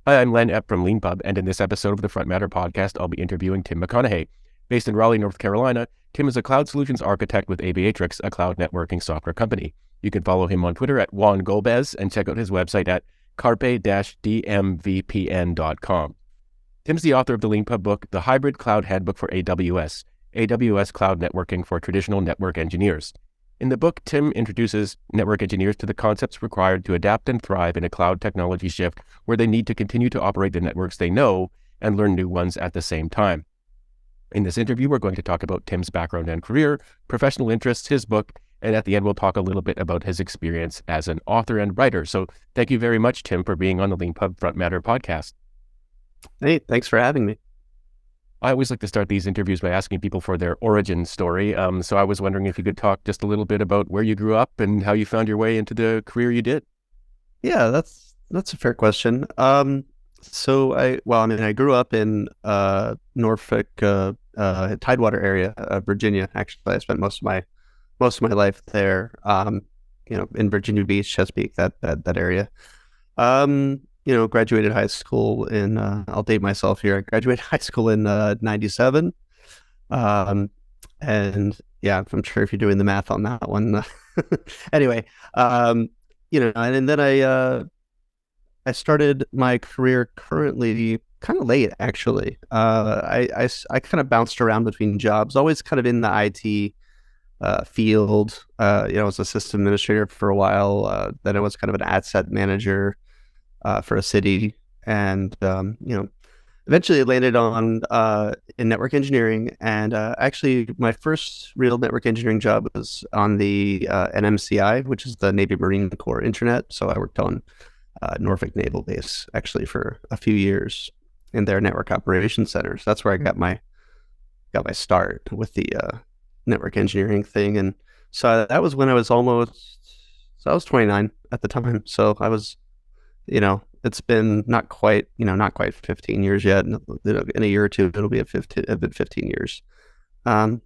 Hi, I'm Leanpub from Leanpub, and in this episode of the Front Matter podcast, I'll be interviewing Tim McConaughey. Based in Raleigh, North Carolina, Tim is a cloud solutions architect with Aviatrix, a cloud networking software company. You can follow him on Twitter at Juan Golbez and check out his website at carpe-dmvpn.com. Tim's the author of the Leanpub book, The Hybrid Cloud Handbook for AWS, AWS Cloud Networking for Traditional Network Engineers. In the book, Tim introduces network engineers to the concepts required to adapt and thrive in a cloud technology shift where they need to continue to operate the networks they know and learn new ones at the same time. In this interview, we're going to talk about Tim's background and career, professional interests, his book, and at the end, we'll talk a little bit about his experience as an author and writer. So thank you very much, Tim, for being on the Leanpub Front Matter podcast. Hey, thanks for having me. I always like to start these interviews by asking people for their origin story. So I was wondering if you could talk just a little bit about where you grew up and how you found your way into the career you did. Yeah, that's a fair question. I grew up in Norfolk, Tidewater area, Virginia. Actually, I spent most of my life there. In Virginia Beach, Chesapeake, that area. Graduated high school in, I'll date myself here. I graduated high school in 97. And yeah, I'm sure if you're doing the math on that one. Anyway, and then I started my career currently kind of late, actually. I kind of bounced around between jobs, always kind of in the IT field. I was a system administrator for a while. Then I was kind of an asset manager for a city, and eventually landed on in network engineering. And actually, my first real network engineering job was on the NMCI, which is the Navy Marine Corps Internet. So I worked on Norfolk Naval Base actually for a few years in their network operations center. So that's where I got my start with the network engineering thing. And so that was when I was 29 at the time. So I was, it's been not quite 15 years yet. In a year or two, it'll be 15 years. But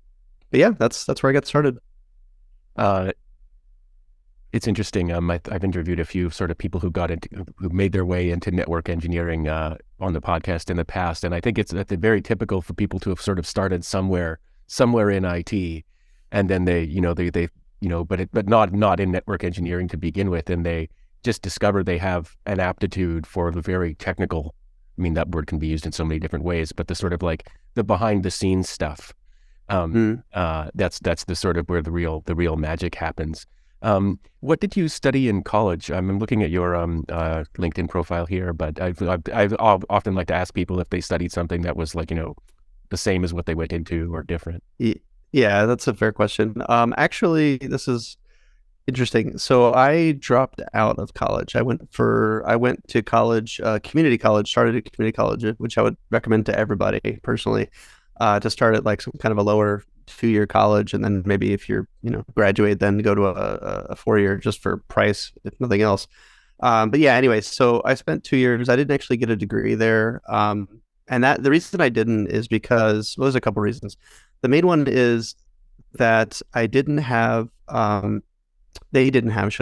yeah, that's where I got started. It's interesting. I've interviewed a few sort of people who made their way into network engineering on the podcast in the past, and I think it's very typical for people to have sort of started somewhere in IT, and then but not in network engineering to begin with, and they just discover they have an aptitude for the very technical. I mean, that word can be used in so many different ways, but the sort of like the behind the scenes stuff. That's the sort of where the real magic happens. What did you study in college? I'm looking at your LinkedIn profile here, but I've often like to ask people if they studied something that was like, the same as what they went into or different. Yeah, that's a fair question. Actually, this is interesting. So I dropped out of college. I went to college, community college, started at community college, which I would recommend to everybody personally, to start at like some kind of a lower 2-year college. And then maybe if you're, graduate, then go to a 4-year just for price, if nothing else. But yeah, anyway, so I spent 2 years. I didn't actually get a degree there. And the reason I didn't is because, well, there's a couple reasons. The main one is that they didn't have, should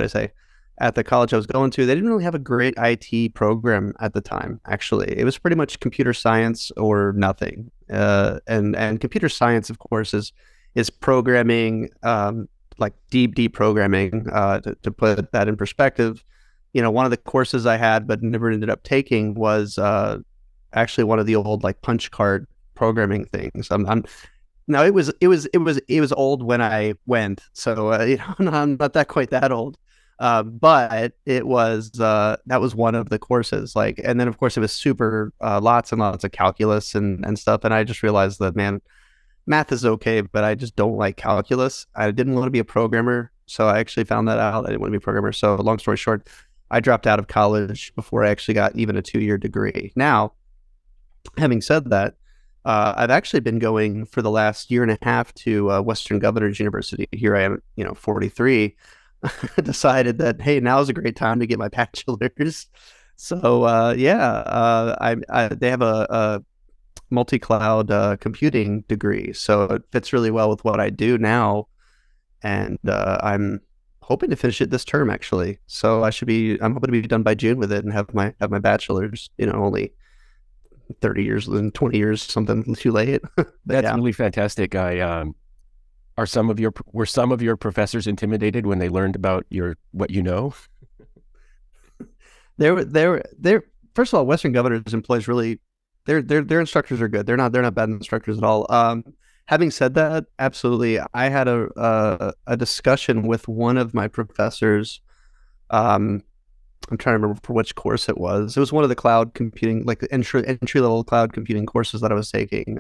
I say, at the college I was going to, they didn't really have a great IT program at the time, actually. It was pretty much computer science or nothing. And computer science, of course, is programming, like deep programming. To put that in perspective, one of the courses I had but never ended up taking was actually one of the old like punch card programming things. Now it was old when I went, so I'm not quite that old, but it was that was one of the courses. Like, and then of course it was super lots and lots of calculus and stuff. And I just realized that, man, math is okay, but I just don't like calculus. I didn't want to be a programmer, so I actually found that out. I didn't want to be a programmer. So long story short, I dropped out of college before I actually got even a 2-year degree. Now, having said that, I've actually been going for the last year and a half to Western Governors University. Here I am, 43. Decided that, hey, now's a great time to get my bachelor's. So they have a multi-cloud computing degree, so it fits really well with what I do now. And I'm hoping to finish it this term actually. So I'm hoping to be done by June with it and have my bachelor's, only 30 years and 20 years, something too late. But That's yeah. really fantastic. Were some of your professors intimidated when they learned about what you know? They're first of all, Western Governors employs really their instructors are good. They're not bad instructors at all. Having said that, absolutely, I had a discussion with one of my professors. I'm trying to remember for which course it was. It was one of the cloud computing, like the entry level cloud computing courses that I was taking.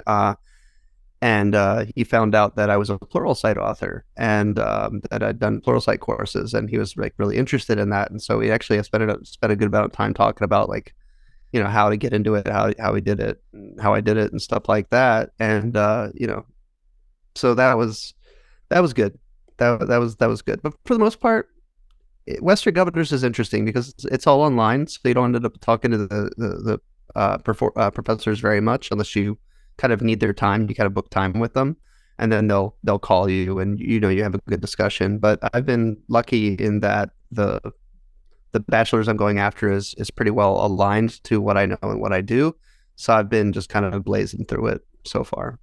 And he found out that I was a Pluralsight author and that I'd done Pluralsight courses, and he was like really interested in that. And so we actually spent a good amount of time talking about like, how to get into it, how he did it, and how I did it, and stuff like that. And so that was good. That was good. But for the most part, Western Governors is interesting because it's all online, so you don't end up talking to the professors very much unless you kind of need their time. You kind of book time with them, and then they'll call you, and you have a good discussion. But I've been lucky in that the bachelor's I'm going after is pretty well aligned to what I know and what I do. So I've been just kind of blazing through it so far.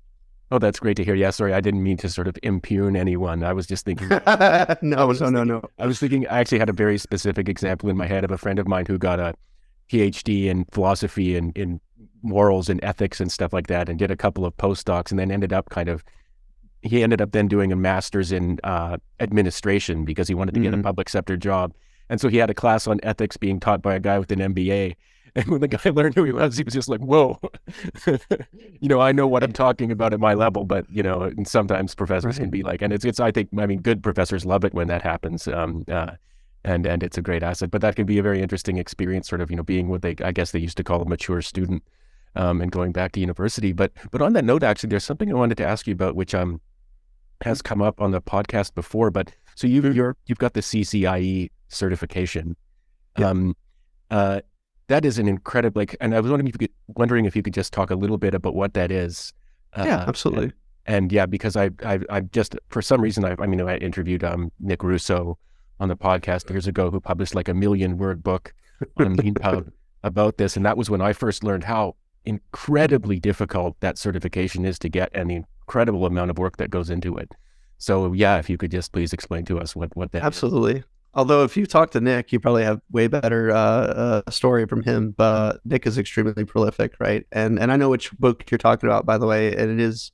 Oh, that's great to hear. Yeah, sorry, I didn't mean to sort of impugn anyone. I was just thinking. No. I was thinking. I actually had a very specific example in my head of a friend of mine who got a PhD in philosophy and in morals and ethics and stuff like that, and did a couple of postdocs, and then ended up then doing a master's in administration because he wanted to get a public sector job. And so he had a class on ethics being taught by a guy with an MBA. And when the guy learned who he was just like, whoa, I know what I'm talking about at my level, but, and sometimes professors can be like, and I mean, good professors love it when that happens. And it's a great asset, but that can be a very interesting experience, sort of, being what I guess they used to call a mature student, and going back to university. But on that note, actually, there's something I wanted to ask you about, which, has come up on the podcast before, but so you've got the CCIE certification. Yeah. That is an incredible, and I was wondering if you could just talk a little bit about what that is. Yeah, absolutely. And yeah, because I just, for some reason, I interviewed Nick Russo on the podcast years ago, who published like a 1,000,000-word book on Leanpub about this. And that was when I first learned how incredibly difficult that certification is to get, and the incredible amount of work that goes into it. So yeah, if you could just please explain to us what that absolutely is. Although if you talk to Nick, you probably have way better story from him. But Nick is extremely prolific, right? And I know which book you're talking about, by the way. And it is,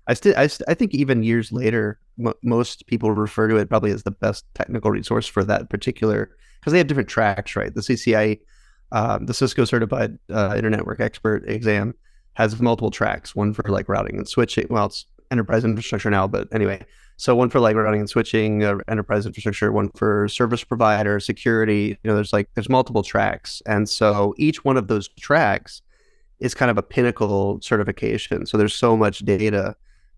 I think even years later, most people refer to it probably as the best technical resource for that particular, because they have different tracks, right? The CCIE, the Cisco Certified Internet Network Expert exam, has multiple tracks. One for like routing and switching. Well, it's enterprise infrastructure now, but anyway. So one for like routing and switching, enterprise infrastructure, one for service provider, security. There's multiple tracks. And so each one of those tracks is kind of a pinnacle certification. So there's so much data,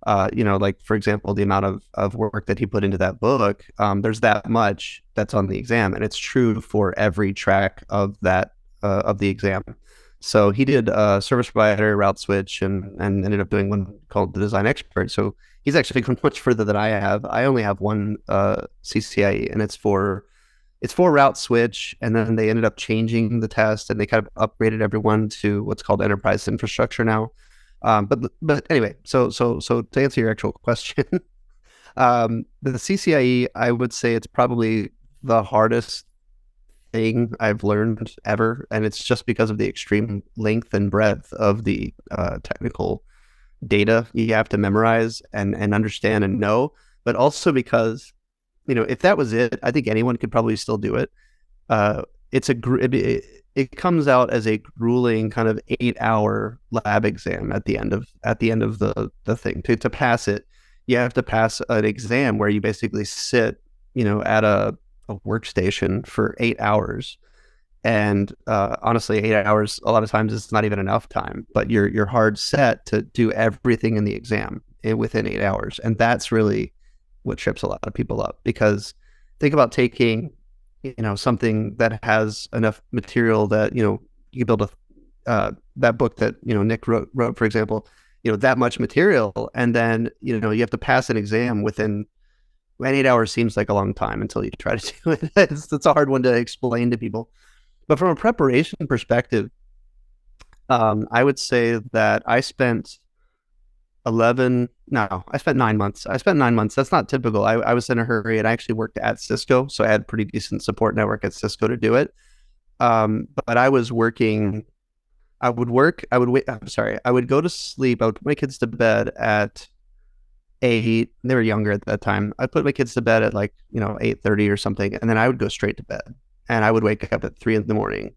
like for example, the amount of work that he put into that book, there's that much that's on the exam. And it's true for every track of that, of the exam. So he did service provider, route switch, and ended up doing one called the design expert. So he's actually gone much further than I have. I only have one CCIE, and it's for route switch. And then they ended up changing the test, and they kind of upgraded everyone to what's called enterprise infrastructure now. But anyway, so to answer your actual question, the CCIE, I would say it's probably the hardest thing I've learned ever, and it's just because of the extreme length and breadth of the technical data you have to memorize and understand and know, but also because if that was it, I think anyone could probably still do it. It comes out as a grueling kind of 8-hour lab exam at the end of the thing. To pass it, you have to pass an exam where you basically sit at a workstation for 8 hours. And honestly, 8 hours, a lot of times it's not even enough time, but you're hard set to do everything in the exam within 8 hours. And that's really what trips a lot of people up, because think about taking, something that has enough material that, you build that book that, Nick wrote, for example, that much material. And then, you have to pass an exam within And 8 hours seems like a long time until you try to do it. It's a hard one to explain to people. But from a preparation perspective, I would say that I spent 9 months. I spent 9 months. That's not typical. I was in a hurry, and I actually worked at Cisco. So I had pretty decent support network at Cisco to do it. But I was working, I would work, I would wait, I'm sorry, I would go to sleep. I would put my kids to bed at 8. They were younger at that time. I'd put my kids to bed at 8:30 or something. And then I would go straight to bed, and I would wake up at 3 in the morning,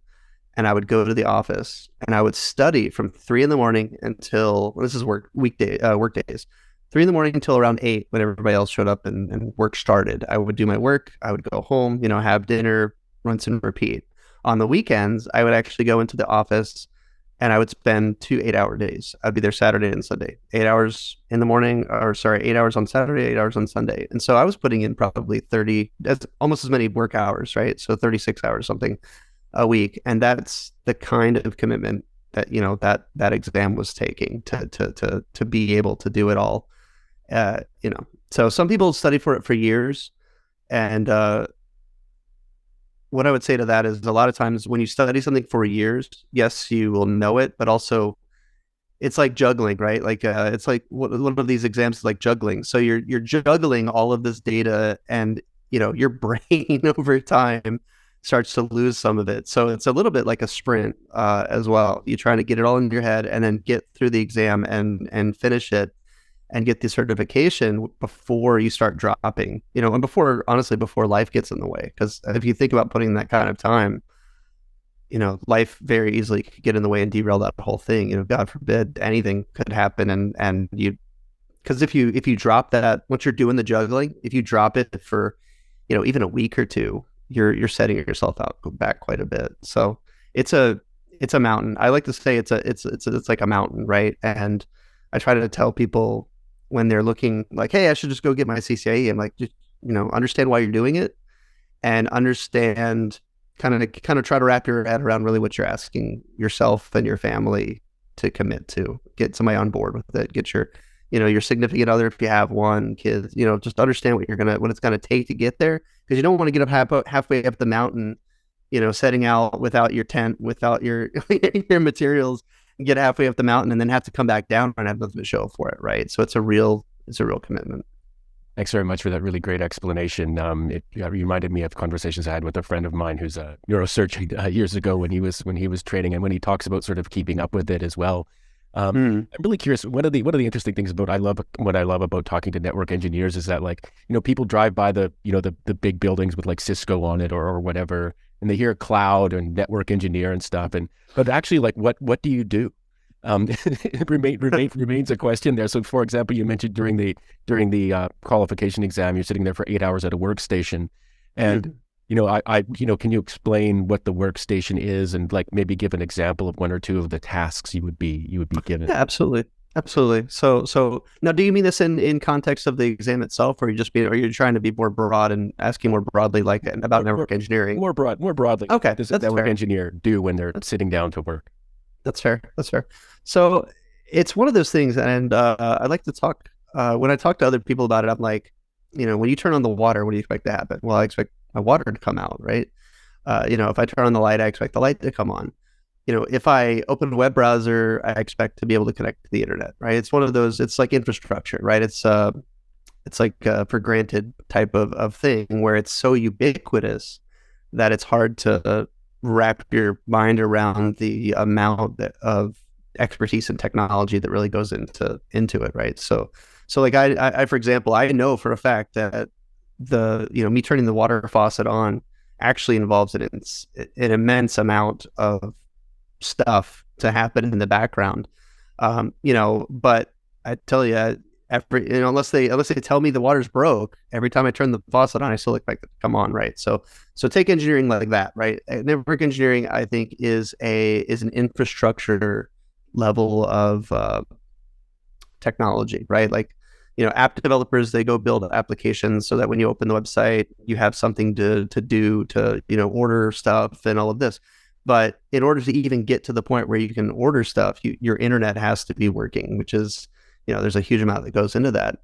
and I would go to the office, and I would study from 3 in the morning until, well, this is work days, 3 in the morning until around 8 when everybody else showed up and work started. I would do my work. I would go home, have dinner, rinse and repeat. On the weekends, I would actually go into the office, and I would spend 2 8-hour days. I'd be there Saturday and Sunday, 8 hours in the morning, 8 hours on Saturday, 8 hours on Sunday. And so I was putting in probably almost as many work hours, right? So 36 hours, something a week. And that's the kind of commitment that, that exam was taking to be able to do it all. So some people study for it for years. And, what I would say to that is, a lot of times when you study something for years, yes, you will know it, but also it's like juggling, right? Like it's like one of these exams is like juggling. So you're juggling all of this data, and your brain over time starts to lose some of it. So it's a little bit like a sprint as well. You're trying to get it all in your head and then get through the exam and finish it and get the certification before you start dropping, and before life gets in the way. Because if you think about putting that kind of time, life very easily could get in the way and derail that whole thing. God forbid, anything could happen. And because if you drop that, once you're doing the juggling, if you drop it for, even a week or two, you're setting yourself out back quite a bit. So it's a mountain. I like to say it's like a mountain, right? And I try to tell people when they're looking like, hey, I should just go get my CCIE. I'm like, just, understand why you're doing it, and understand, kind of try to wrap your head around really what you're asking yourself and your family to commit to. Get somebody on board with it. Get your significant other, if you have one, kids, just understand what it's gonna take to get there, because you don't want to get up halfway up the mountain, setting out without your tent, without your your materials, get halfway up the mountain and then have to come back down and have nothing to show for it, right? So it's a real commitment. Thanks very much for that really great explanation. It reminded me of conversations I had with a friend of mine who's a neurosurgeon years ago when he was training, and when he talks about sort of keeping up with it as well. I'm really curious. One of the interesting things what I love about talking to network engineers is that, people drive by the big buildings with like Cisco on it or whatever, and they hear cloud and network engineer and stuff, but actually, like, what do you do? It remains a question there. So, for example, you mentioned during the qualification exam, you're sitting there for 8 hours at a workstation, and can you explain what the workstation is, and like maybe give an example of one or two of the tasks you would be given? Yeah, absolutely. So now, do you mean this in context of the exam itself, or are you trying to be more broad and asking more broadly, like about network engineering? More broadly. Okay, does a network engineer do when they're sitting down to work? That's fair. So it's one of those things, and I like to talk when I talk to other people about it. I'm like, when you turn on the water, what do you expect to happen? Well, I expect my water to come out, right? If I turn on the light, I expect the light to come on. If I open a web browser, I expect to be able to connect to the internet, right? It's one of those. It's like infrastructure, right? It's like for granted type of thing, where it's so ubiquitous that it's hard to wrap your mind around the amount of expertise and technology that really goes into it, right? So like I for example, I know for a fact that me turning the water faucet on actually involves an immense amount of stuff to happen in the background. But I tell you, unless they tell me the water's broke, every time I turn the faucet on, I still expect it to come on, right? So take engineering like that, right? Network engineering, I think, is an infrastructure level of technology, right? Like, app developers, they go build applications so that when you open the website, you have something to do to, order stuff and all of this. But in order to even get to the point where you can order stuff, your internet has to be working, which is, there's a huge amount that goes into that.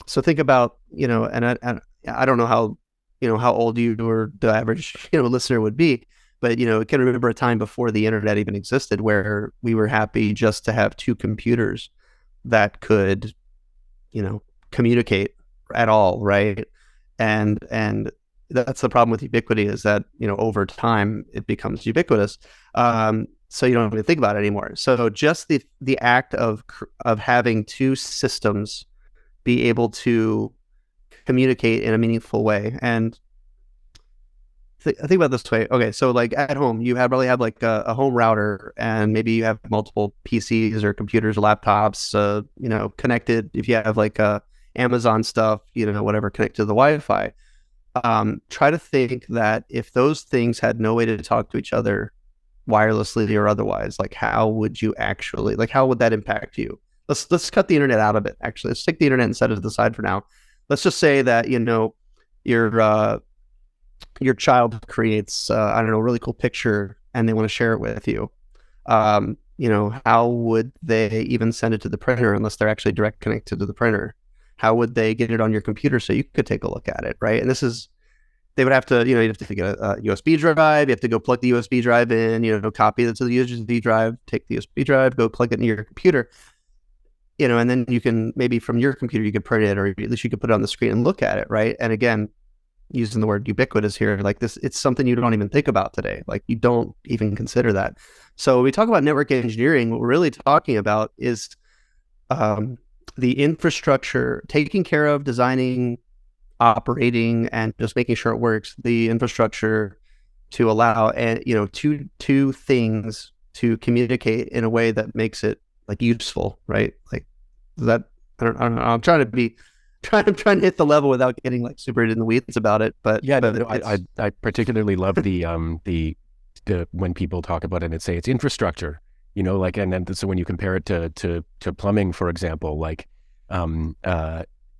So think about, and I don't know how, how old you or the average, listener would be, but, I can remember a time before the internet even existed where we were happy just to have two computers that could, communicate at all, right? And that's the problem with ubiquity, is that, over time it becomes ubiquitous. So you don't even think about it anymore. So just the act of having two systems be able to communicate in a meaningful way. And think about this way. Okay, so like at home, you probably have like a home router, and maybe you have multiple PCs or computers or laptops, connected. If you have like Amazon stuff, whatever, connected to the Wi-Fi. Try to think that if those things had no way to talk to each other wirelessly or otherwise, like how would that impact you? Let's cut the internet out of it. Actually, let's take the internet and set it to the side for now. Let's just say that your child creates I don't know, a really cool picture, and they want to share it with you. How would they even send it to the printer unless they're actually direct connected to the printer? How would they get it on your computer so you could take a look at it, right? And they would have to, you have to get a USB drive. You have to go plug the USB drive in, copy it to the USB drive, take the USB drive, go plug it into your computer, and then you can, maybe from your computer, you could print it, or at least you could put it on the screen and look at it, right? And again, using the word ubiquitous here, like this, it's something you don't even think about today. Like you don't even consider that. So when we talk about network engineering, what we're really talking about is the infrastructure, taking care of, designing, operating, and just making sure it works. The infrastructure to allow, and two things to communicate in a way that makes it like useful, right? Like that. I don't know. I'm trying to hit the level without getting like super in the weeds about it. But yeah, I particularly love the when people talk about it and say it's infrastructure, like, and then so when you compare it to plumbing, for example, like, I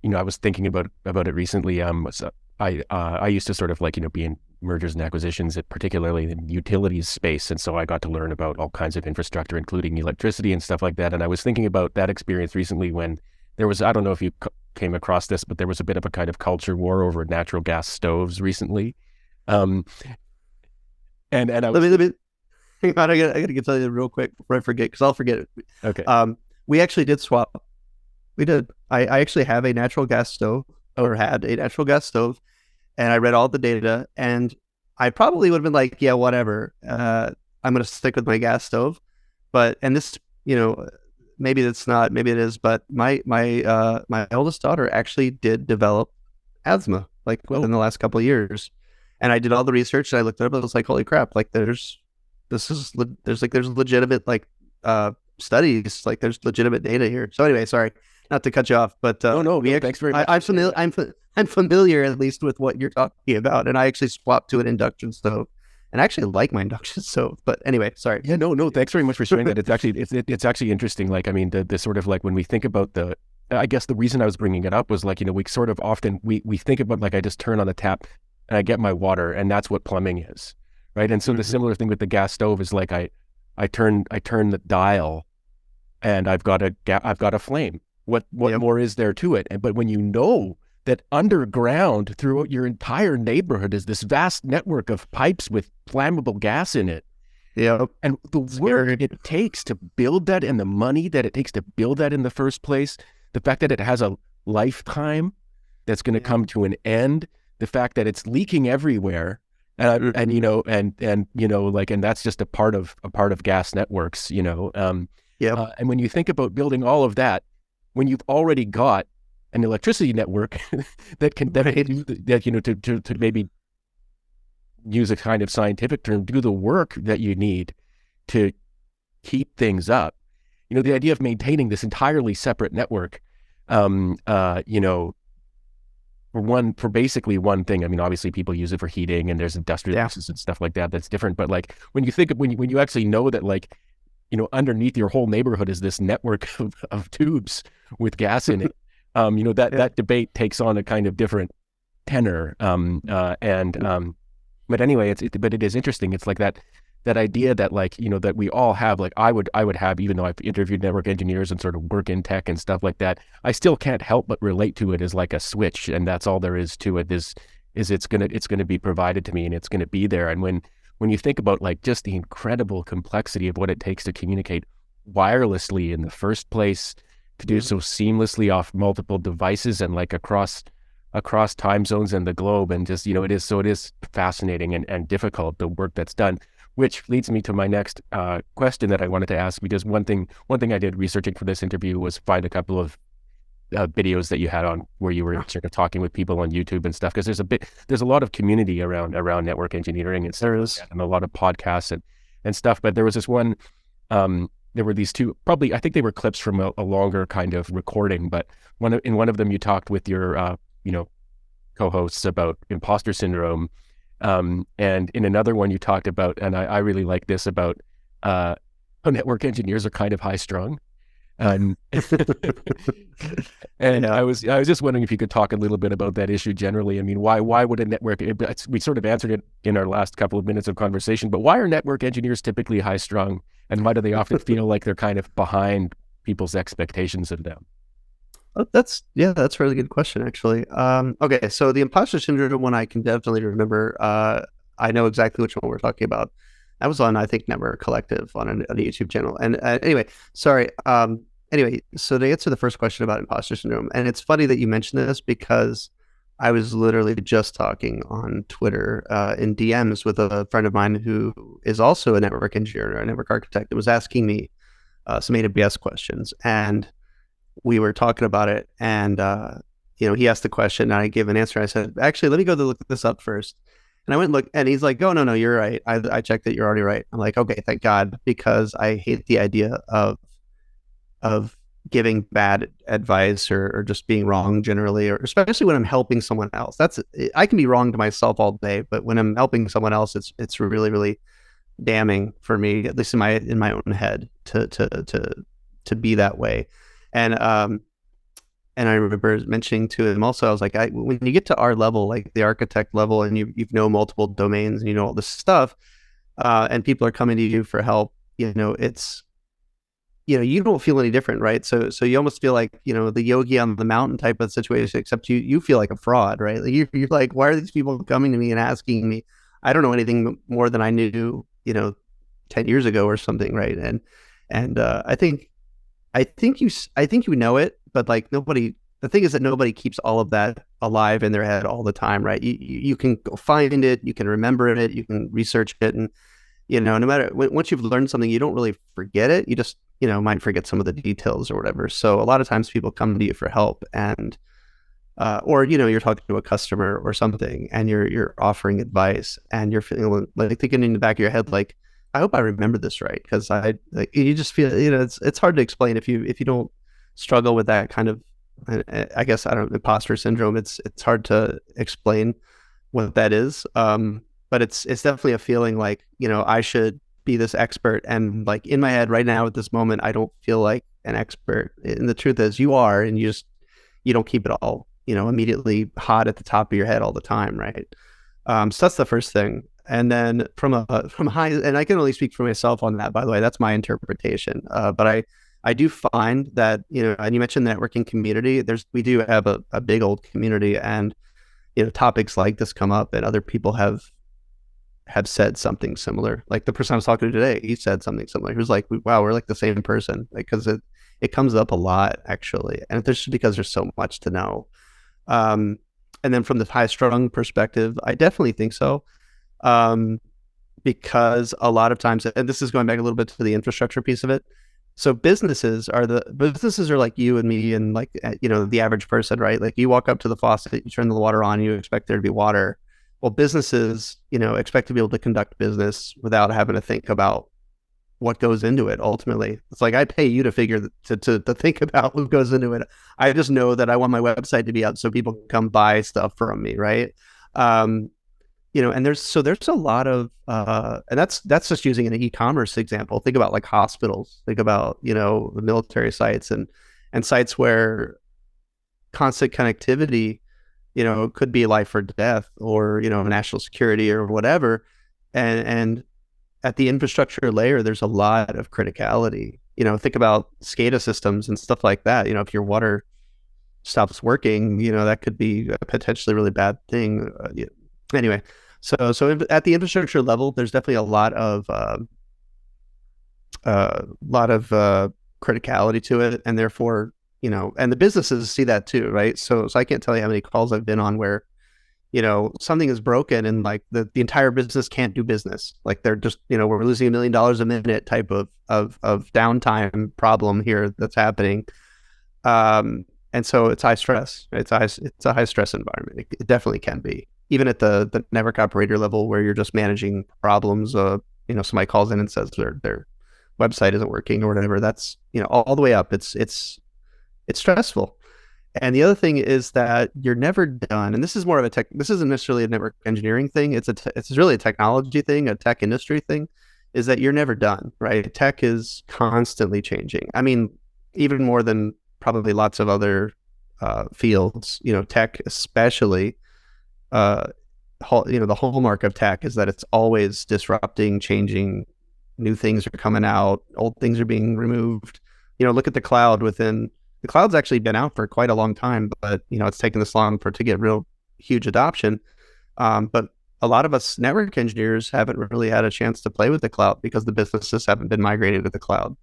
was thinking about it recently. So I used to sort of like, be in mergers and acquisitions, particularly in utilities space. And so I got to learn about all kinds of infrastructure, including electricity and stuff like that. And I was thinking about that experience recently when there was, I don't know if you came across this, but there was a bit of a kind of culture war over natural gas stoves recently. And I was, let me hang on, I gotta tell you real quick before I forget, because I'll forget it. Okay. We actually did swap. We did. I actually have a natural gas stove, or had a natural gas stove, and I read all the data, and I probably would have been like, yeah, whatever. I'm going to stick with my gas stove. And this, maybe it's not, maybe it is, but my oldest daughter actually did develop asthma, like within the last couple of years. And I did all the research, and I looked it up, and I was like, holy crap, like there's legitimate like studies, like there's legitimate data here. So anyway, sorry, not to cut you off, but thanks very much. I'm familiar at least with what you're talking about, and I actually swapped to an induction stove, and I actually like my induction stove. But anyway, sorry. Yeah, no, thanks very much for sharing that. It's actually interesting. Like, I mean, the sort of like when we think about I guess the reason I was bringing it up was like, we sort of often we think about like I just turn on the tap and I get my water, and that's what plumbing is, right? And so the similar thing with the gas stove is like I turn the dial, and I've got a flame. What more is there to it? But when you know that underground throughout your entire neighborhood is this vast network of pipes with flammable gas in it, and the work it takes to build that, and the money that it takes to build that in the first place, the fact that it has a lifetime that's going to come to an end, the fact that it's leaking everywhere, and that's just a part of gas networks, and when you think about building all of that, when you've already got an electricity network to maybe use a kind of scientific term, do the work that you need to keep things up. The idea of maintaining this entirely separate network, for basically one thing. I mean, obviously people use it for heating, and there's industrial uses and stuff like that. That's different. But like when you think of, when you actually know that, like, underneath your whole neighborhood is this network of tubes with gas in it. That debate takes on a kind of different tenor. But anyway, but it is interesting. It's like that that idea that like, that we all have, like I would have, even though I've interviewed network engineers and sort of work in tech and stuff like that, I still can't help but relate to it as like a switch. And that's all there is to it is it's going to be provided to me and it's going to be there. And when you think about like just the incredible complexity of what it takes to communicate wirelessly in the first place, to do so seamlessly off multiple devices and like across time zones and the globe, and just, it is fascinating and difficult, the work that's done. Which leads me to my next question that I wanted to ask, because one thing I did researching for this interview was find a couple of videos that you had on where you were sort of talking with people on YouTube and stuff, because there's a lot of community around network engineering and stuff like that, and a lot of podcasts and stuff. But there was this one, there were these two, probably I think they were clips from a longer kind of recording, but in one of them you talked with your co-hosts about imposter syndrome. And in another one you talked about, and I really like this, about how network engineers are kind of high strung. And I was just wondering if you could talk a little bit about that issue generally. I mean, why would a network, we sort of answered it in our last couple of minutes of conversation, but why are network engineers typically high strung, and why do they often feel like they're kind of behind people's expectations of them? That's a really good question, actually. Okay, so the imposter syndrome one I can definitely remember. I know exactly which one we're talking about. That was on, I think, Network Collective on a YouTube channel. And anyway, sorry. Anyway, so to answer the first question about imposter syndrome, and it's funny that you mentioned this because I was literally just talking on Twitter in DMs with a friend of mine who is also a network engineer or a network architect that was asking me some AWS questions. And we were talking about it, and he asked the question, and I gave an answer. I said, actually, let me go look this up first. And I went and looked, and he's like, oh, no, you're right. I checked it. You're already right. I'm like, okay, thank God, because I hate the idea of giving bad advice or just being wrong generally, or especially when I'm helping someone else. I can be wrong to myself all day, but when I'm helping someone else, it's really, really damning for me, at least in my own head, to be that way. And I remember mentioning to him also, I was like, when you get to our level, like the architect level, and you know multiple domains and you know all this stuff, and people are coming to you for help, it's, you don't feel any different, right? So you almost feel like, the yogi on the mountain type of situation, except you feel like a fraud, right? Like you're like, why are these people coming to me and asking me? I don't know anything more than I knew, 10 years ago or something, right? And I think you know it, but like the thing is that nobody keeps all of that alive in their head all the time, right? You can go find it, you can remember it, you can research it, and no matter, once you've learned something, you don't really forget it. You just might forget some of the details or whatever. So a lot of times people come to you for help, and or you're talking to a customer or something, and you're offering advice, and you're feeling like thinking in the back of your head, like, I hope I remember this right, because you just feel, it's hard to explain if you don't struggle with that kind of, I guess, I don't know, imposter syndrome. It's hard to explain what that is. But it's definitely a feeling like, I should be this expert, and like in my head right now at this moment, I don't feel like an expert. And the truth is, you are, and you don't keep it all, immediately hot at the top of your head all the time, right? So that's the first thing. And then from high, and I can only speak for myself on that, by the way, that's my interpretation. But I do find that, and you mentioned the networking community, we do have a big old community, and, topics like this come up, and other people have said something similar. Like the person I was talking to today, he said something similar. He was like, wow, we're like the same person, like, because it comes up a lot, actually. And it's just because there's so much to know. And then from the high strung perspective, I definitely think so. Because a lot of times, and this is going back a little bit to the infrastructure piece of it. So businesses are like you and me, and like, the average person, right? Like you walk up to the faucet, you turn the water on, you expect there to be water. Well, businesses, expect to be able to conduct business without having to think about what goes into it. Ultimately, it's like, I pay you to figure to think about what goes into it. I just know that I want my website to be up so people can come buy stuff from me, right? And there's a lot of, and that's just using an e-commerce example. Think about like hospitals, think about, the military sites and sites where constant connectivity, could be life or death, or, national security or whatever. And at the infrastructure layer, there's a lot of criticality. Think about SCADA systems and stuff like that. If your water stops working, that could be a potentially really bad thing. Anyway, so at the infrastructure level, there's definitely a lot of criticality to it, and therefore, and the businesses see that too, right? So I can't tell you how many calls I've been on where something is broken and like the entire business can't do business. Like they're just, we're losing $1 million a minute type of downtime problem here that's happening. And so it's high stress. It's a high stress environment. It definitely can be, even at the network operator level where you're just managing problems. Somebody calls in and says their website isn't working or whatever. That's, all the way up. It's stressful. And the other thing is that you're never done. And this is more of this isn't necessarily a network engineering thing. It's really a technology thing, a tech industry thing, is that you're never done, right? Tech is constantly changing. I mean, even more than probably lots of other fields, tech especially, the hallmark of tech is that it's always disrupting, changing. New things are coming out, old things are being removed. Look at the cloud. The cloud's actually been out for quite a long time, but it's taken this long to get real huge adoption. But a lot of us network engineers haven't really had a chance to play with the cloud because the businesses haven't been migrated to the cloud.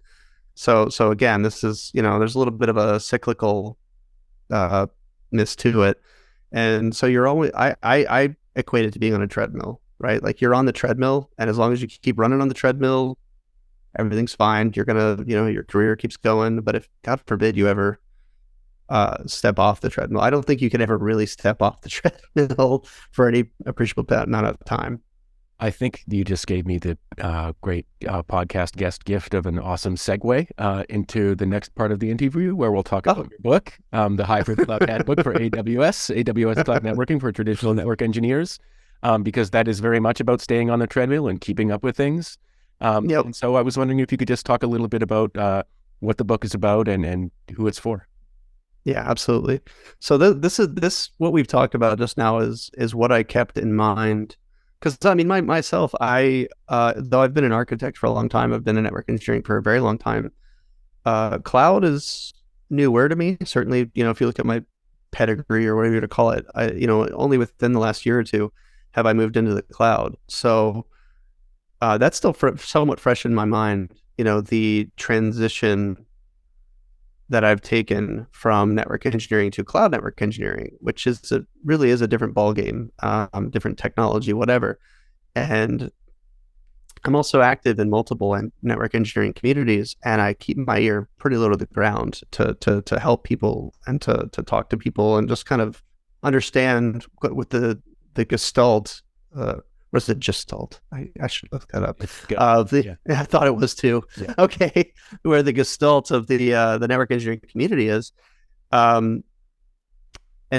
So again, this is, there's a little bit of a cyclical miss to it. And so you're always, I equate it to being on a treadmill, right? Like you're on the treadmill, and as long as you keep running on the treadmill, everything's fine. You're going to, your career keeps going. But if, God forbid, you ever step off the treadmill, I don't think you can ever really step off the treadmill for any appreciable amount of time. I think you just gave me the great podcast guest gift of an awesome segue into the next part of the interview, where we'll talk about your book, the Hybrid Cloud Handbook for AWS Cloud Networking for Traditional Network Engineers, because that is very much about staying on the treadmill and keeping up with things. Yep. And so I was wondering if you could just talk a little bit about what the book is about and who it's for. Yeah, absolutely. So this what we've talked about just now is what I kept in mind. Because I mean, myself, though I've been an architect for a long time, I've been in network engineering for a very long time. Cloud is newer to me. Certainly, if you look at my pedigree or whatever you to call it, only within the last year or two have I moved into the cloud. So that's still somewhat fresh in my mind. The transition that I've taken from network engineering to cloud network engineering, which really is a different ballgame, different technology, whatever. And I'm also active in multiple network engineering communities, and I keep my ear pretty low to the ground to help people and to talk to people and just kind of understand what the Gestalt. Was it Gestalt? I should look that up. I thought it was too. Yeah. Okay, where the Gestalt of the network engineering community is, and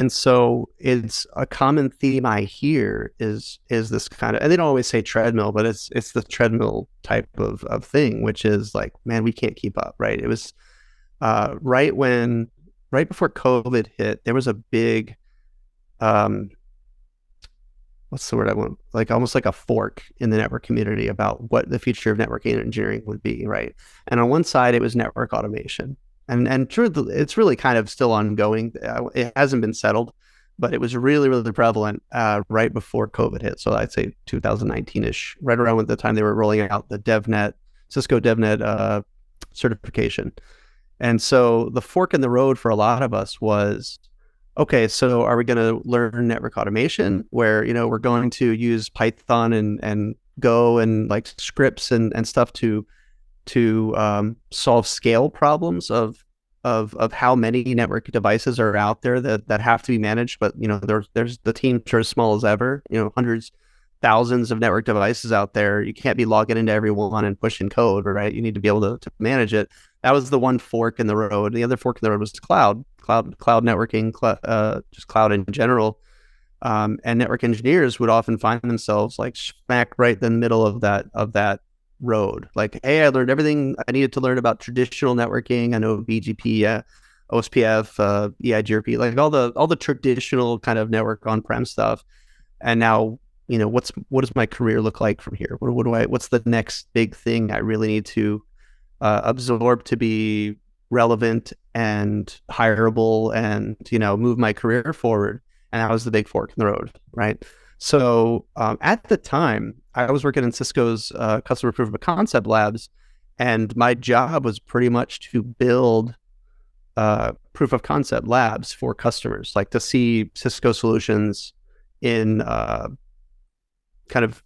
so it's a common theme I hear is this kind of, and they don't always say treadmill, but it's the treadmill type of thing, which is like, man, we can't keep up, right? It was right before COVID hit, there was a big what's the word I want? Like almost like a fork in the network community about what the future of networking engineering would be, right? And on one side, it was network automation, and it's really kind of still ongoing. It hasn't been settled, but it was really, really prevalent right before COVID hit. So I'd say 2019-ish, right around the time they were rolling out the Cisco DevNet certification. And so the fork in the road for a lot of us was, okay, so are we going to learn network automation where, we're going to use Python and Go and like scripts and stuff to solve scale problems of how many network devices are out there that have to be managed, but there's the teams are as small as ever, hundreds, thousands of network devices out there. You can't be logging into every one and pushing code, right? You need to be able to manage it. That was the one fork in the road. The other fork in the road was cloud networking, just cloud in general. And network engineers would often find themselves like smack right in the middle of that road. Like, hey, I learned everything I needed to learn about traditional networking. I know BGP, OSPF, EIGRP, like all the traditional kind of network on-prem stuff. And now what does my career look like from here? What's the next big thing I really need to absorb to be relevant and hireable and, move my career forward? And that was the big fork in the road, right? So at the time, I was working in Cisco's customer proof of concept labs, and my job was pretty much to build proof of concept labs for customers, like to see Cisco solutions in kind of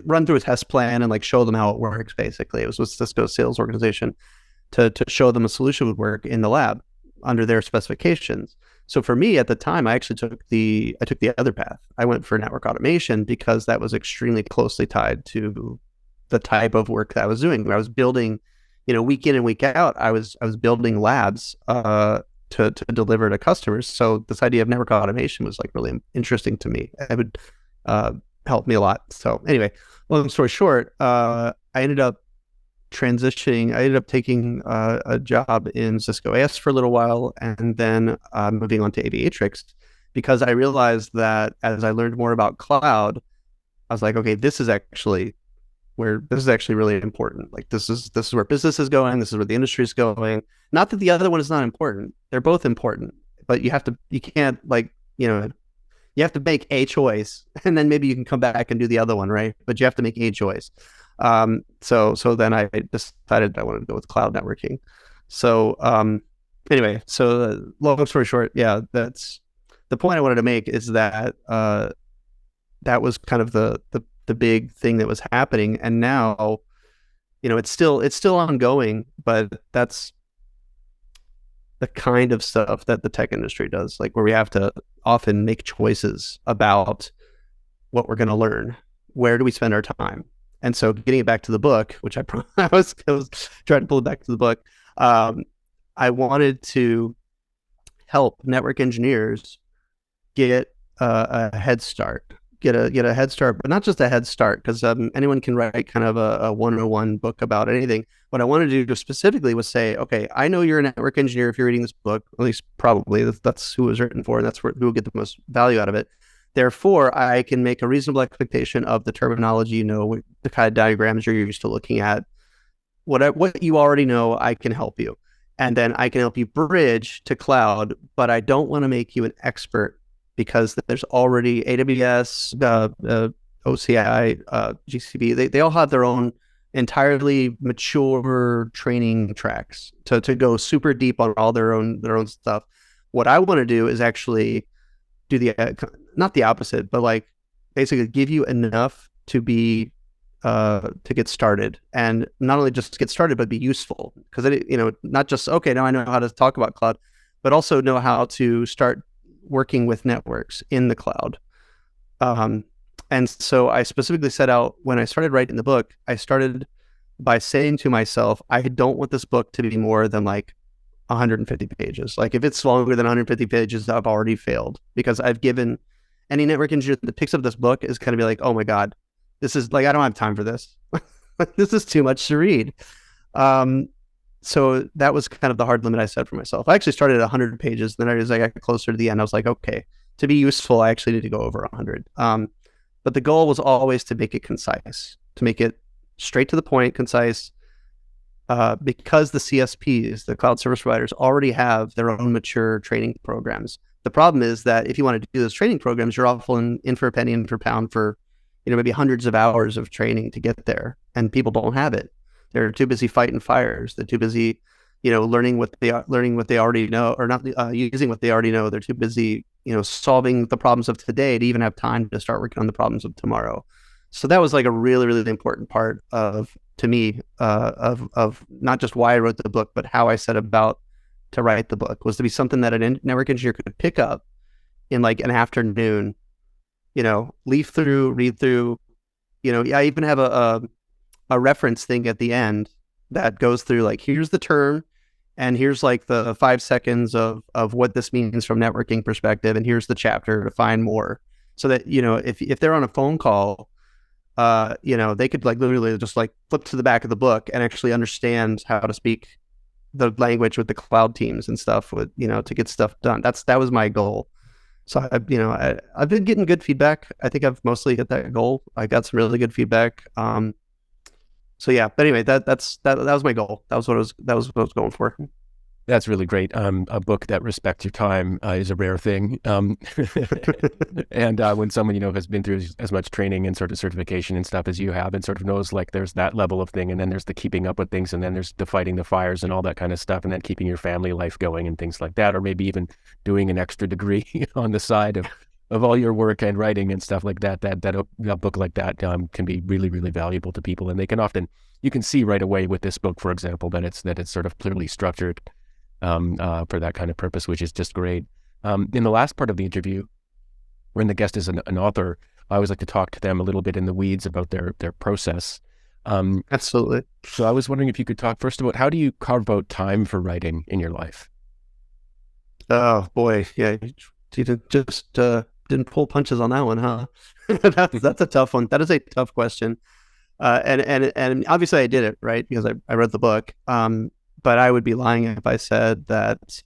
run through a test plan and like show them how it works. Basically, it was with Cisco's sales organization to show them a solution would work in the lab under their specifications. So for me at the time, I actually took the other path. I went for network automation because that was extremely closely tied to the type of work that I was doing. I was building, week in and week out, I was building labs to deliver to customers. So this idea of network automation was like really interesting to me. It would help me a lot. So anyway, long story short, I ended up transitioning. I ended up taking a job in Cisco AS for a little while, and then moving on to Aviatrix, because I realized that as I learned more about cloud, I was like, okay, this is actually really important. Like this is where business is going. This is where the industry is going. Not that the other one is not important. They're both important, but you can't you have to make a choice, and then maybe you can come back and do the other one, right? But you have to make a choice. So then I decided I wanted to go with cloud networking. So anyway, so long story short, yeah, that's the point I wanted to make, is that that was kind of the big thing that was happening, and now it's still ongoing, but that's the kind of stuff that the tech industry does, like where we have to often make choices about what we're going to learn. Where do we spend our time? And so getting it back to the book, which I was trying to pull it back to the book, I wanted to help network engineers get a head start, get a head start, but not just a head start, because anyone can write kind of a 101 book about anything. What I wanted to do specifically was say, okay, I know you're a network engineer if you're reading this book, at least probably that's who it was written for, and that's who will get the most value out of it. Therefore, I can make a reasonable expectation of the terminology, the kind of diagrams you're used to looking at. What you already know, I can help you. And then I can help you bridge to cloud, but I don't want to make you an expert, because there's already AWS, OCI, GCP. They all have their own entirely mature training tracks to go super deep on all their own stuff. What I want to do is actually do not the opposite, but like basically give you enough to be to get started, and not only just get started, but be useful. Because not just, okay, now I know how to talk about cloud, but also know how to start working with networks in the cloud. And so I specifically set out, when I started writing the book, I started by saying to myself, I don't want this book to be more than like 150 pages. Like if it's longer than 150 pages, I've already failed, because I've given any network engineer that picks up this book is going to be like, oh my God, this is like, I don't have time for this. This is too much to read. So that was kind of the hard limit I set for myself. I actually started at 100 pages. Then as I got closer to the end, I was like, okay, to be useful, I actually need to go over 100. But the goal was always to make it concise, to make it straight to the point, concise, because the CSPs, the cloud service providers, already have their own mature training programs. The problem is that if you want to do those training programs, you're often in for a penny, in for a pound for, maybe hundreds of hours of training to get there, and people don't have it. They're too busy fighting fires. They're too busy, learning what they already know, or not using what they already know. They're too busy, solving the problems of today to even have time to start working on the problems of tomorrow. So that was like a really, really important part to me, of not just why I wrote the book, but how I set about to write the book, was to be something that a network engineer could pick up in like an afternoon, leaf through, read through. I even have a reference thing at the end that goes through like, here's the term, and here's like the 5 seconds of what this means from networking perspective, and here's the chapter to find more, so that if they're on a phone call, they could like literally just like flip to the back of the book and actually understand how to speak the language with the cloud teams and stuff, with to get stuff done. That was my goal. So I've been getting good feedback. I think I've mostly hit that goal. I got some really good feedback. So yeah, but anyway, that was my goal. That was what I was going for. That's really great. A book that respects your time is a rare thing. And when someone, has been through as much training and sort of certification and stuff as you have, and sort of knows like there's that level of thing, and then there's the keeping up with things, and then there's the fighting the fires and all that kind of stuff, and then keeping your family life going and things like that, or maybe even doing an extra degree on the side of all your work and writing and stuff like that, a book like that can be really, really valuable to people. And they can often, you can see right away with this book, for example, that it's sort of clearly structured for that kind of purpose, which is just great. In the last part of the interview, when the guest is an author, I always like to talk to them a little bit in the weeds about their process. Absolutely. So I was wondering if you could talk first about how do you carve out time for writing in your life? Oh boy, yeah, you didn't pull punches on that one, huh? That's a tough one. That is a tough question. And obviously I did it, right? Because I read the book. But I would be lying if I said that,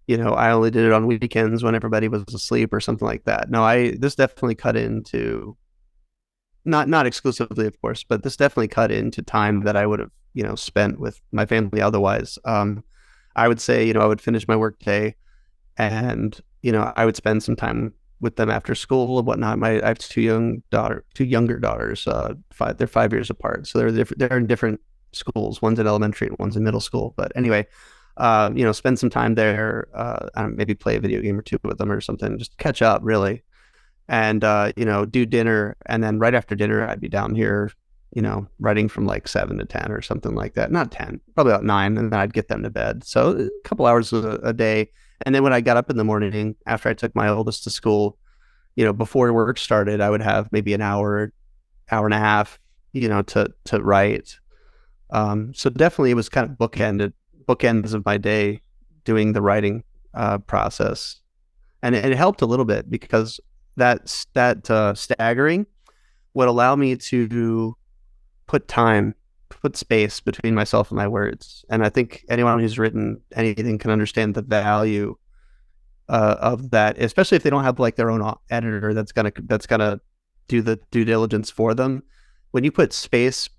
I only did it on weekends when everybody was asleep or something like that. No, this definitely cut into, not exclusively, of course, but this definitely cut into time that I would have, spent with my family otherwise. I would say, I would finish my work day and, I would spend some time with them after school and whatnot. I have two younger daughters. They're 5 years apart, so they're in different schools. One's in elementary and one's in middle school. But anyway, spend some time there. Maybe play a video game or two with them or something. Just catch up, really, and do dinner. And then right after dinner, I'd be down here, writing from like 7 to 10 or something like that. Not 10, probably about 9, and then I'd get them to bed. So a couple hours a day. And then when I got up in the morning after I took my oldest to school, before work started, I would have maybe an hour and a half, to write. So definitely it was kind of bookends of my day doing the writing process. And it helped a little bit because that staggering would allow me to put space between myself and my words. And I think anyone who's written anything can understand the value of that, especially if they don't have like their own editor that's gonna do the due diligence for them. When you put space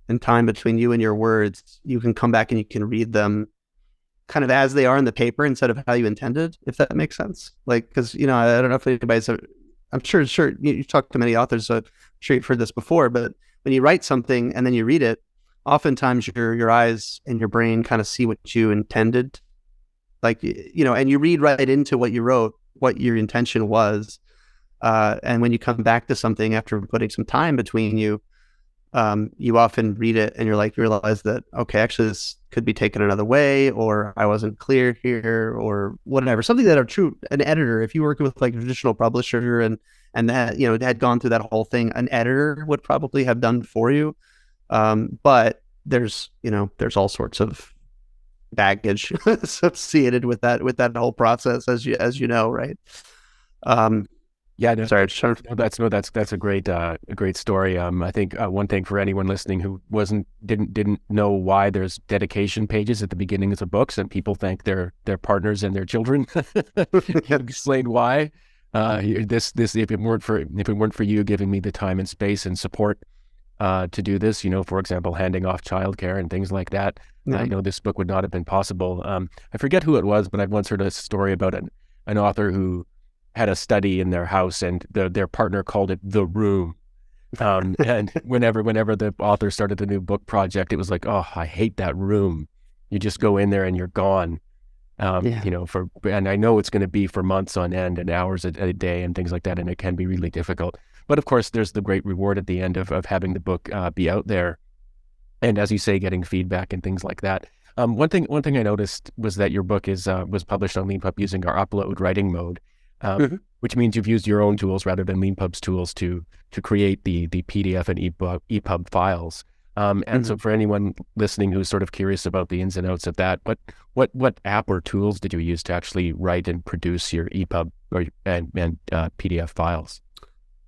and time between you and your words, you can come back and you can read them kind of as they are in the paper instead of how you intended, if that makes sense. Like, because, I don't know if anybody's, I'm sure you've talked to many authors, so I'm sure you've heard this before, but when you write something and then you read it, oftentimes your eyes and your brain kind of see what you intended. Like, and you read right into what you wrote, what your intention was. And when you come back to something after putting some time between you, you often read it and realize that, okay, actually this could be taken another way, or I wasn't clear here, or whatever. Something that an editor, if you work with like a traditional publisher and that, had gone through that whole thing, an editor would probably have done for you. But there's all sorts of baggage associated with that whole process, as you know, right? Yeah, no, Sorry, that's a great story. I think one thing for anyone listening who didn't know why there's dedication pages at the beginnings of books, and people thank their partners and their children. Explain why. This if it weren't for you giving me the time and space and support to do this, for example, handing off childcare and things like that, this book would not have been possible. I forget who it was, but I once heard a story about an author who had a study in their house, and their partner called it the room. And whenever the author started a new book project, it was like, oh, I hate that room. You just go in there and you're gone. And I know it's going to be for months on end and hours a day and things like that, and it can be really difficult. But of course, there's the great reward at the end of having the book be out there, and as you say, getting feedback and things like that. One thing I noticed was that your book was published on Leanpub using our upload writing mode. Which means you've used your own tools rather than Leanpub's tools to create the PDF and EPUB files. And so for anyone listening who's sort of curious about the ins and outs of that, what app or tools did you use to actually write and produce your EPUB and PDF files?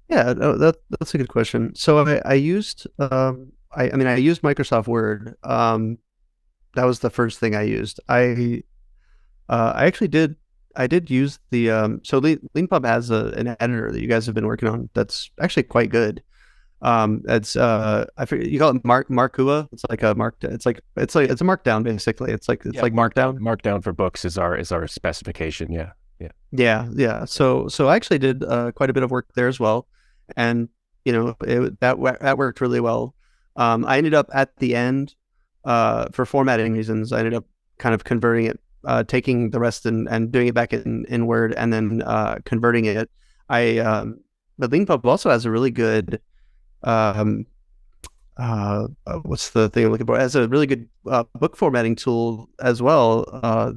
Yeah, that's a good question. So I used I used Microsoft Word. That was the first thing I used. I actually did I did use the so Leanpub has an editor that you guys have been working on that's actually quite good. It's I forget, you call it Markua. It's like a mark. It's a markdown basically. It's like markdown. Markdown for books is our specification. Yeah. Yeah. Yeah. So I actually did quite a bit of work there as well, and that worked really well. I ended up at the end, for formatting reasons, I ended up kind of converting it, taking the rest and doing it back in Word, and then converting it. But Leanpub also has a really good, um, what's the thing I'm looking for? It has a really good book formatting tool as well,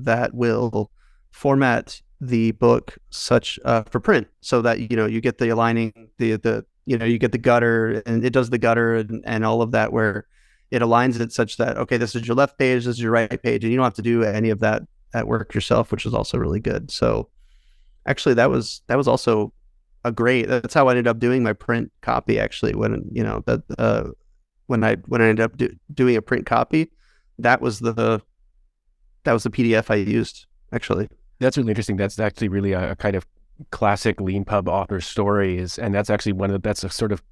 that will format the book such for print, so that you get the aligning, the you get the gutter, and it does the gutter and all of that, where it aligns it such that, okay, this is your left page, this is your right page, and you don't have to do any of that work yourself, which is also really good. So actually, that was also that's how I ended up doing my print copy. Actually, when I ended up doing a print copy, that was the PDF I used actually. That's really interesting. That's actually really a kind of classic Leanpub author story and that's actually that's a sort of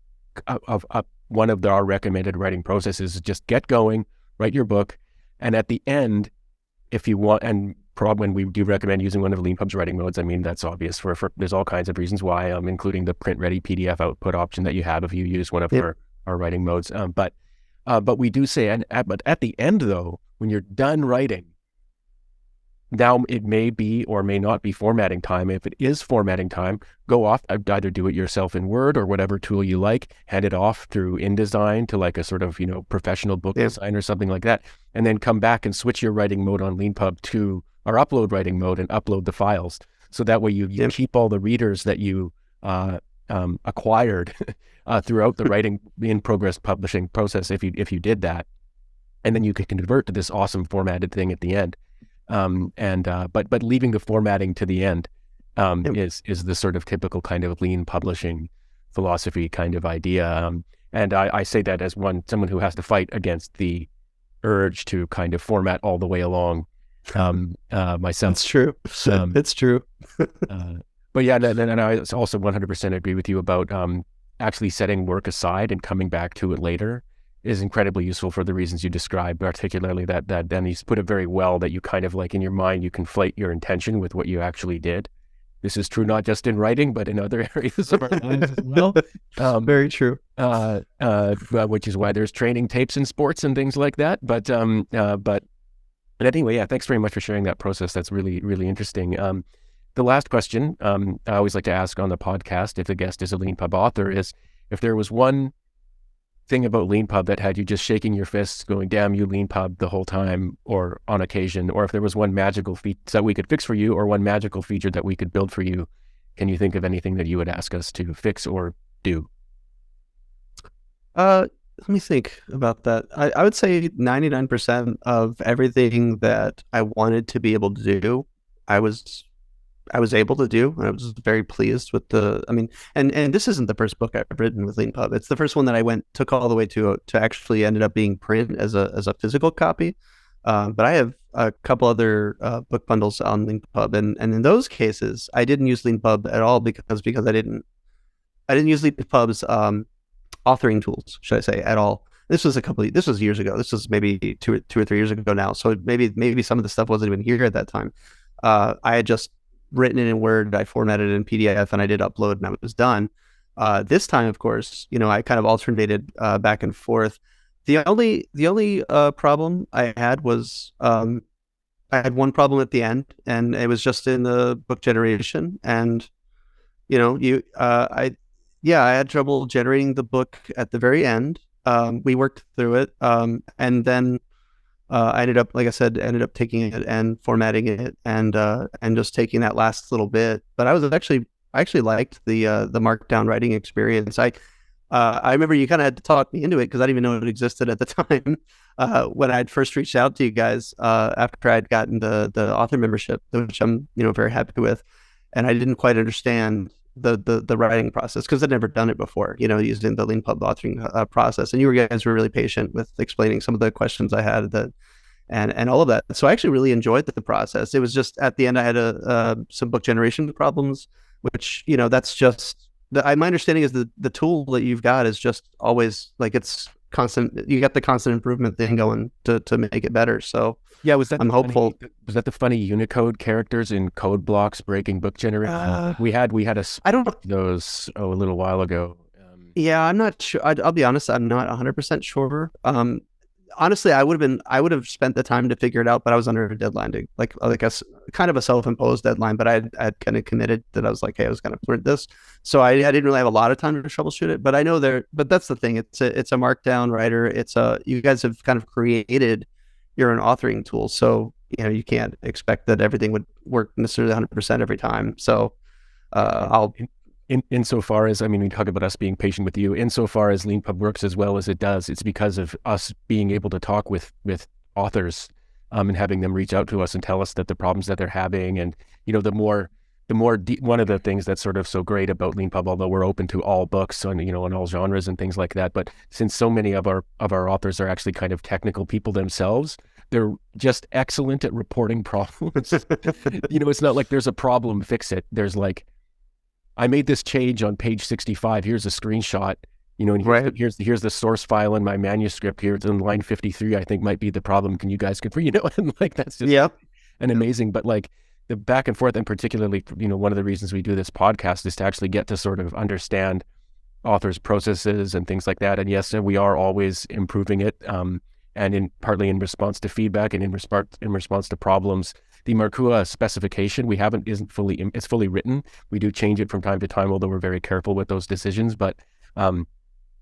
one of our recommended writing processes. Is just get going, write your book, and at the end, if you want, and probably when we do recommend using one of Leanpub's writing modes, I mean, that's obvious for there's all kinds of reasons why, including the print ready PDF output option that you have if you use one of our writing modes. But we do say, but at the end though, when you're done writing, now it may be or may not be formatting time. If it is formatting time, go off, either do it yourself in Word or whatever tool you like, hand it off through InDesign to like a sort of, professional book design or something like that, and then come back and switch your writing mode on Leanpub to our upload writing mode and upload the files. So that way you keep all the readers that you acquired throughout the writing in progress publishing process if you did that. And then you can convert to this awesome formatted thing at the end. But leaving the formatting to the end is the sort of typical kind of lean publishing philosophy kind of idea. And I say that as someone who has to fight against the urge to kind of format all the way along myself. It's true. It's true. But yeah, and I also 100% agree with you about actually setting work aside and coming back to it later is incredibly useful for the reasons you described, particularly that Denny's put it very well, that you kind of like in your mind, you conflate your intention with what you actually did. This is true not just in writing, but in other areas of our lives as well. Very true. Which is why there's training tapes in sports and things like that. But anyway, yeah, thanks very much for sharing that process. That's really, really interesting. The last question I always like to ask on the podcast, if the guest is a Leanpub author, is if there was one thing about Leanpub that had you just shaking your fists going, damn you Leanpub, the whole time or on occasion, or if there was one magical feature that we could fix for you or one magical feature that we could build for you, can you think of anything that you would ask us to fix or do? Let me think about that. I would say 99% of everything that I wanted to be able to do, I was able to do. I was very pleased with and this isn't the first book I've written with Leanpub. It's the first one that I took all the way to actually ended up being print as a physical copy. But I have a couple other book bundles on Leanpub, and in those cases, I didn't use Leanpub at all because I didn't use Leanpub's authoring tools, should I say, at all. This was years ago. This was maybe two or 3 years ago now. So maybe some of the stuff wasn't even here at that time. I had just written it in Word, I formatted it in PDF, and I did upload, and I was done. This time, of course, I kind of alternated back and forth. The only problem I had was I had one problem at the end, and it was just in the book generation. And I had trouble generating the book at the very end. We worked through it, and then I ended up, like I said, taking it and formatting it and just taking that last little bit. But I actually liked the markdown writing experience. I remember you kind of had to talk me into it because I didn't even know it existed at the time. When I'd first reached out to you guys after I'd gotten the author membership, which I'm very happy with, and I didn't quite understand the writing process because I'd never done it before, using the Leanpub authoring process. And you guys were really patient with explaining some of the questions I had that and all of that. So I actually really enjoyed the process. It was just at the end I had some book generation problems, which that's just my understanding is the tool that you've got is just always like it's constant. You got the constant improvement thing going to make it better. So Yeah, was that I'm hopeful. Was that the funny Unicode characters in code blocks breaking book generation? We had a I don't. those a little while ago. Yeah, I'm not sure. I'll be honest. I'm not 100% sure. Honestly, I would have spent the time to figure it out, but I was under a deadline to like a kind of a self-imposed deadline. But I'd kind of committed that I was like, hey, I was going to print this, so I didn't really have a lot of time to troubleshoot it. But I know but that's the thing. It's a markdown writer. You guys have kind of created your own authoring tool, so you can't expect that everything would work necessarily 100% every time. So I'll. Insofar as, I mean, we talk about us being patient with you. Insofar as Leanpub works as well as it does, it's because of us being able to talk with authors, and having them reach out to us and tell us that the problems that they're having, and one of the things that's sort of so great about Leanpub, although we're open to all books and on all genres and things like that, but since so many of our authors are actually kind of technical people themselves, they're just excellent at reporting problems. It's not like there's a problem, fix it. There's like, I made this change on page 65. Here's a screenshot, and here's the source file in my manuscript. Here's in line 53. I think might be the problem. Can you guys confirm? And like that's just an amazing. But like the back and forth, and particularly, one of the reasons we do this podcast is to actually get to sort of understand authors' processes and things like that. And yes, we are always improving it, and partly in response to feedback and in response to problems. The Markua specification it's fully written. We do change it from time to time, although we're very careful with those decisions, but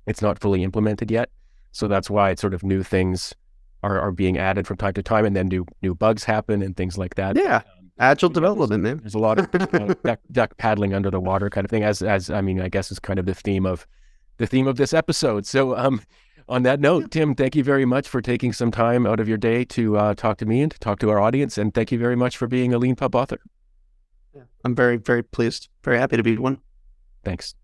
it's not fully implemented yet. So that's why it's sort of new things are being added from time to time, and then new bugs happen and things like that. Yeah. Agile development, man. There's a lot of duck paddling under the water kind of thing, as I mean, I guess is kind of the theme of this episode. So on that note, Tim, thank you very much for taking some time out of your day to talk to me and to talk to our audience. And thank you very much for being a Leanpub author. Yeah. I'm very, very pleased. Very happy to be one. Thanks.